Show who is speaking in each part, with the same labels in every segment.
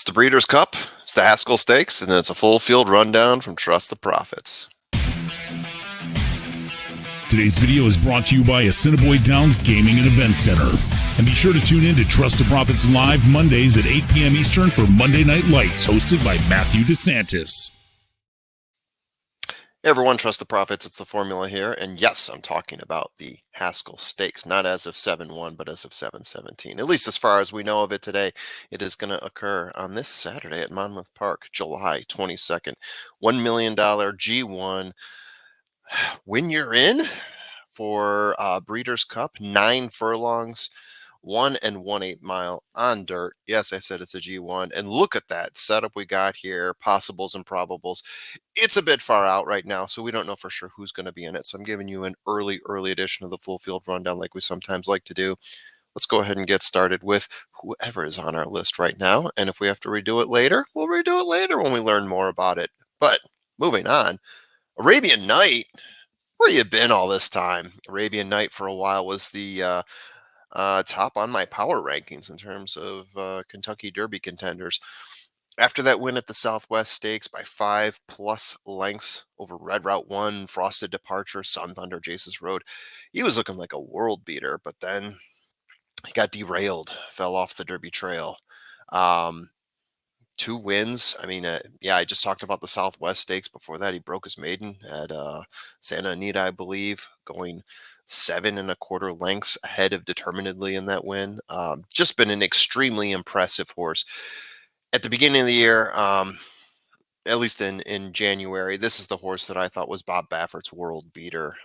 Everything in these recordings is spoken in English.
Speaker 1: the Breeders' Cup, it's the Haskell Stakes, and then it's a full field rundown from Trust the Profits.
Speaker 2: Today's video is brought to you by Assiniboine Downs Gaming and Event Center. And be sure to tune in to Trust the Profits live Mondays at 8 p.m. Eastern for Monday Night Lights, hosted by Matthew DeSantis.
Speaker 1: Hey everyone, Trust the Profits, it's the formula here, and yes, I'm talking about the Haskell Stakes, not as of 7-1, but as of 7-17. At least as far as we know of it today, it is going to occur on this Saturday at Monmouth Park, July 22nd. $1 million G1. When you're in for Breeders' Cup, 9 furlongs, 1 1/8 mile on dirt. Yes, I said it's a G1. And look at that setup we got here, possibles and probables. It's a bit far out right now, so we don't know for sure who's going to be in it. So I'm giving you an early edition of the full field rundown like we sometimes like to do. Let's go ahead and get started with whoever is on our list right now. And if we have to redo it later, we'll redo it later when we learn more about it. But moving on, Arabian Night. Where you been all this time? Arabian Night for a while was the top on my power rankings in terms of Kentucky Derby contenders. After that win at the Southwest Stakes by 5+ lengths over Red Route 1, Frosted Departure, Sun Thunder, Jace's Road, he was looking like a world beater, but then he got derailed, fell off the Derby trail. 2 wins. I mean, yeah, I just talked about the Southwest Stakes. Before that, he broke his maiden at Santa Anita, I believe, going 7 1/4 lengths ahead of Determinedly in that win. Just been an extremely impressive horse. At the beginning of the year, at least in January, this is the horse that I thought was Bob Baffert's world beater.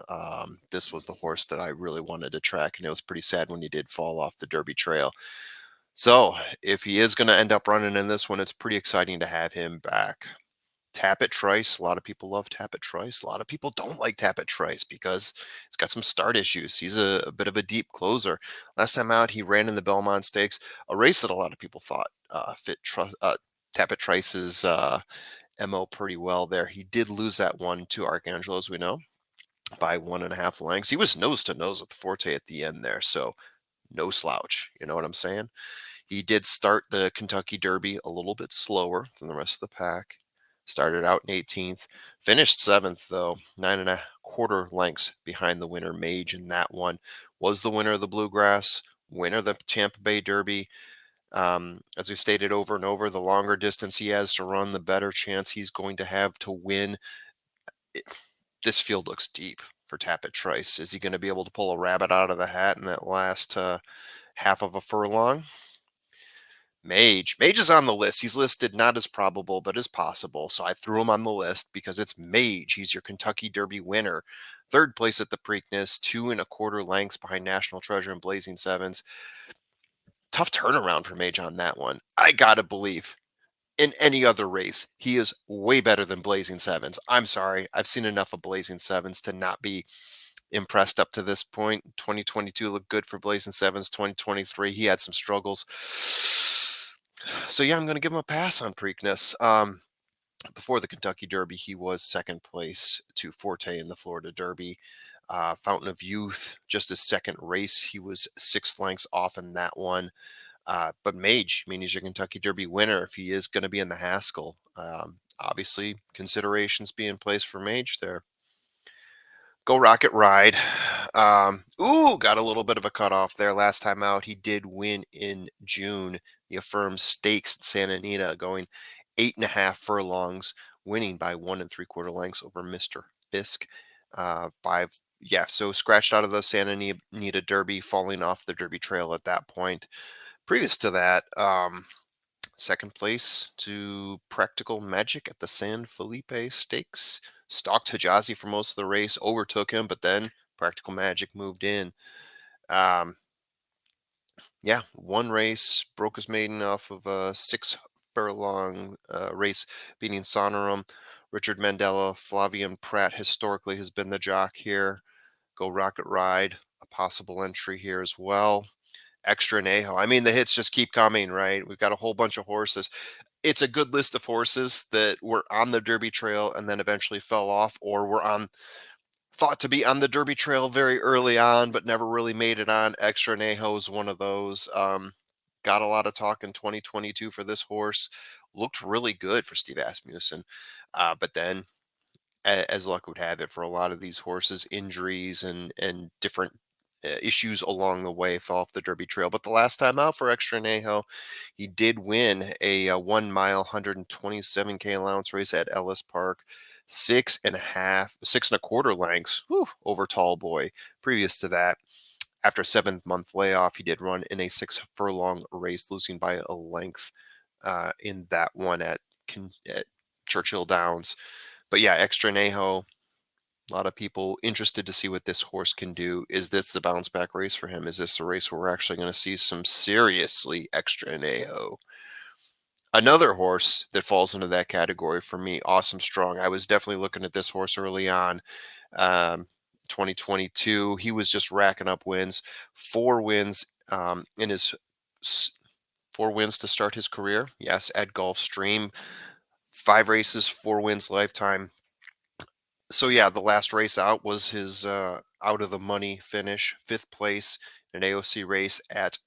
Speaker 1: This was the horse that I really wanted to track, and it was pretty sad when he did fall off the Derby trail. So if he is going to end up running in this one, it's pretty exciting to have him back. Tapit Trice. A lot of people love Tapit Trice. A lot of people don't like Tapit Trice because he's got some start issues. He's a bit of a deep closer. Last time out, he ran in the Belmont Stakes, a race that a lot of people thought fit Tapit Trice's MO pretty well there. He did lose that one to Archangelo, as we know, by 1.5 lengths. He was nose to nose with Forte at the end there, so no slouch. You know what I'm saying? He did start the Kentucky Derby a little bit slower than the rest of the pack. Started out in 18th, finished 7th though, 9 1/4 lengths behind the winner MAGE in that one. Was the winner of the Bluegrass, winner of the Tampa Bay Derby. As we've stated over and over, the longer distance he has to run, the better chance he's going to have to win. This field looks deep for Tapit Trice. Is he going to be able to pull a rabbit out of the hat in that last half of a furlong? MAGE is on the list. He's listed not as probable, but as possible. So I threw him on the list because it's MAGE. He's your Kentucky Derby winner. 3rd place at the Preakness, 2 1/4 lengths behind National Treasure and Blazing Sevens. Tough turnaround for MAGE on that one. I got to believe in any other race, he is way better than Blazing Sevens. I'm sorry. I've seen enough of Blazing Sevens to not be impressed up to this point. 2022 looked good for Blazing Sevens. 2023, he had some struggles. So yeah, I'm going to give him a pass on Preakness. Before the Kentucky Derby, he was 2nd place to Forte in the Florida Derby. Fountain of Youth, just his 2nd race, he was 6 lengths off in that one. But MAGE, I mean, he's your Kentucky Derby winner if he is going to be in the Haskell. Obviously, considerations be in place for MAGE there. Go Rocket Ride. Got a little bit of a cutoff there. Last time out, he did win in June. The Affirmed Stakes at Santa Anita, going 8.5 furlongs, winning by 1 3/4 lengths over Mr. Fisk. So scratched out of the Santa Anita Derby, falling off the Derby trail at that point. Previous to that, 2nd place to Practical Magic at the San Felipe Stakes. Stalked Hijazi for most of the race, overtook him, but then Practical Magic moved in. One race, broke his maiden off of a 6 furlong race, beating Sonorum. Richard Mandela, Flavian Pratt historically has been the jock here. Go Rocket Ride, a possible entry here as well. Extra Anejo. I mean, the hits just keep coming, right? We've got a whole bunch of horses. It's a good list of horses that were on the Derby trail and then eventually fell off, or were thought to be on the Derby trail very early on, but never really made it on. Extra Anejo is one of those. got a lot of talk in 2022 for this horse. Looked really good for Steve Asmussen. But then, as luck would have it, for a lot of these horses, injuries and different issues along the way fell off the Derby trail. But the last time out for Extra Anejo, he did win a, 1 mile, 127K allowance race at Ellis Park, 6.25 lengths over Tall Boy. Previous to that, after a 7-month layoff, he did run in a 6 furlong race, losing by a length in that one at Churchill Downs. But yeah, Extra Nejo, a lot of people interested to see what this horse can do. Is this the bounce back race for him? Is this a race where we're actually going to see some seriously Extra Nejo? Another horse that falls into that category for me, Awesome Strong. I was definitely looking at this horse early on. Um, 2022, he was just racking up wins, 4 wins in his 4 wins to start his career. Yes, at Gulfstream, 5 races, 4 wins lifetime. So yeah, the last race out was his out of the money finish, 5th place in an AOC race at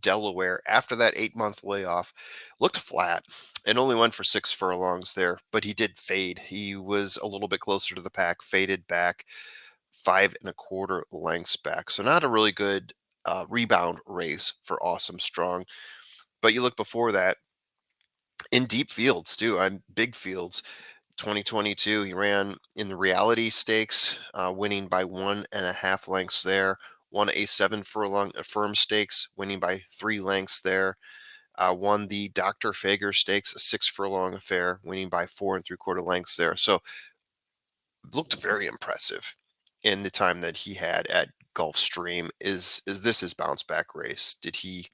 Speaker 1: Delaware. After that 8-month layoff, looked flat and only went for 6 furlongs there, but he did fade. He was a little bit closer to the pack, faded back 5.25 lengths back. So not a really good rebound race for Awesome Strong. But you look before that in deep fields too. I'm big fields. 2022, he ran in the reality stakes, winning by 1.5 lengths there. Won a 7 furlong firm stakes, winning by 3 lengths there. Won the Dr. Fager stakes, a 6 furlong affair, winning by 4.75 lengths there. So looked very impressive in the time that he had at Gulfstream. Is this his bounce back race? Did he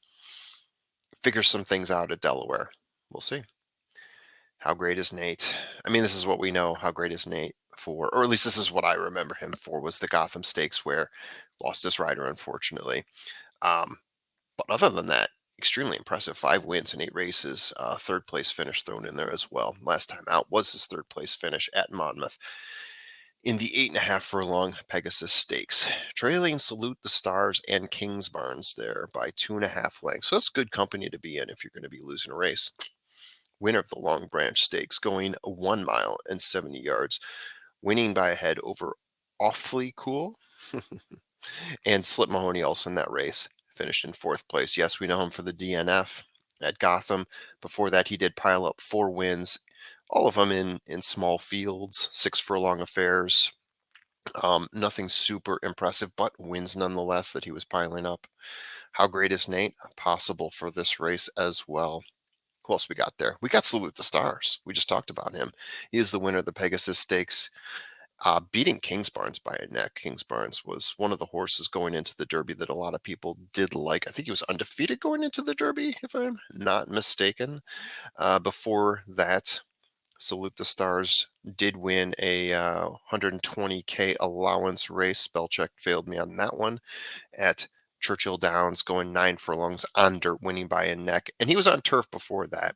Speaker 1: figure some things out at Delaware? We'll see. How great is Nate? I mean, this is what we know. How great is Nate for, or at least this is what I remember him for, was the Gotham Stakes where lost his rider, unfortunately. Um, but other than that, extremely impressive. 5 wins in 8 races. 3rd place finish thrown in there as well. Last time out was his 3rd place finish at Monmouth in the 8.5 furlong Pegasus Stakes, trailing Salute the Stars and Kingsbarns there by 2.5 lengths. So that's good company to be in if you're going to be losing a race. Winner of the Long Branch Stakes, going 1 mile and 70 yards, winning by a head over Awfully Cool. And Slip Mahoney also in that race, finished in 4th place. Yes, we know him for the DNF at Gotham. Before that, he did pile up 4 wins, all of them in small fields, 6 furlong affairs. Nothing super impressive, but wins nonetheless that he was piling up. How great is Nate? Possible for this race as well. Who else we got there? We got Salute the Stars. We just talked about him. He is the winner of the Pegasus Stakes, beating Kingsbarns by a neck. Kingsbarns was one of the horses going into the Derby that a lot of people did like. I think he was undefeated going into the Derby, if I'm not mistaken. Before that, Salute the Stars did win a 120K allowance race. Spell check failed me on that one at Churchill Downs, going 9 furlongs on dirt, winning by a neck. And he was on turf before that.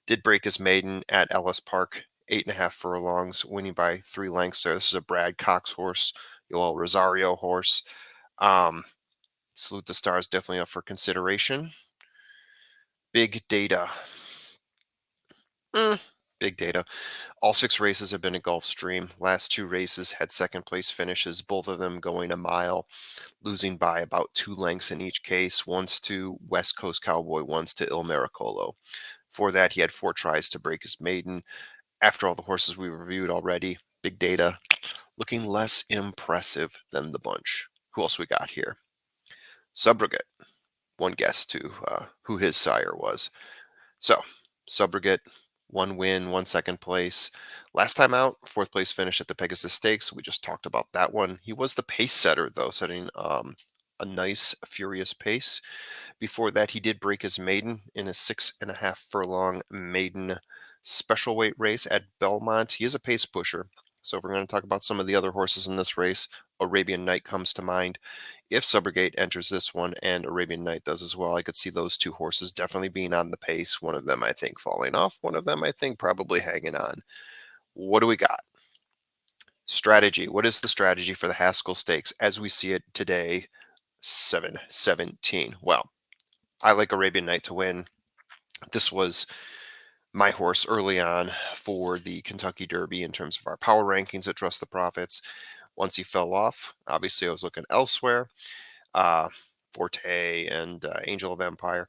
Speaker 1: Did break his maiden at Ellis Park, 8.5 furlongs, winning by 3 lengths. So this is a Brad Cox horse, Yoel Rosario horse. Salute the Stars definitely up for consideration. Big data. Big data. All 6 races have been at Gulfstream. Last 2 races had 2nd-place finishes, both of them going a mile, losing by about 2 lengths in each case, once to West Coast Cowboy, once to Il Miracolo. For that, he had 4 tries to break his maiden. After all the horses we reviewed already, big data, looking less impressive than the bunch. Who else we got here? Subrogate. One guess to who his sire was. So, Subrogate, 1 win, 1 2nd place. Last time out, 4th place finish at the Pegasus Stakes. We just talked about that one. He was the pace setter, though, setting a nice, furious pace. Before that, he did break his maiden in a 6.5 furlong maiden special weight race at Belmont. He is a pace pusher. So if we're going to talk about some of the other horses in this race, Arabian Night comes to mind. If Subrogate enters this one and Arabian Night does as well, I could see those 2 horses definitely being on the pace. One of them, I think, falling off. One of them, I think, probably hanging on. What do we got? Strategy. What is the strategy for the Haskell Stakes as we see it today, 7/17? Well, I like Arabian Night to win. This was my horse early on for the Kentucky Derby in terms of our power rankings at Trust the Profits. Once he fell off, obviously I was looking elsewhere. Uh, Forte and Angel of Empire.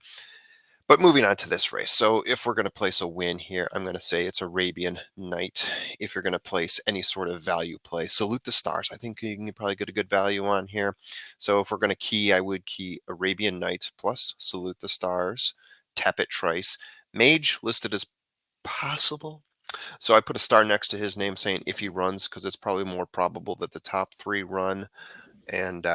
Speaker 1: But moving on to this race. So if we're going to place a win here, I'm going to say it's Arabian Night. If you're going to place any sort of value play, Salute the Stars. I think you can probably get a good value on here. So if we're going to key, I would key Arabian Night plus Salute the Stars, Tapit Trice. MAGE listed as possible. So I put a star next to his name saying if he runs, because it's probably more probable that the top three run. And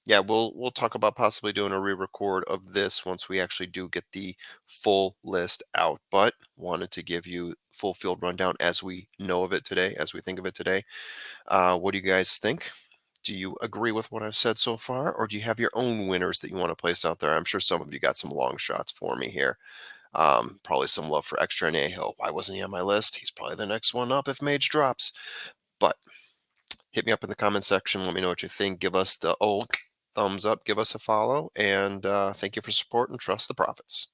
Speaker 1: yeah, we'll talk about possibly doing a re-record of this once we actually do get the full list out. But wanted to give you full field rundown as we know of it today, as we think of it today. What do you guys think? Do you agree with what I've said so far, or do you have your own winners that you want to place out there? I'm sure some of you got some long shots for me here. Probably some love for extra Anejo. Why wasn't he on my list? He's probably the next one up if Mage drops. But hit me up in the comment section. Let me know what you think. Give us the old thumbs up. Give us a follow. And thank you for support and trust the profits.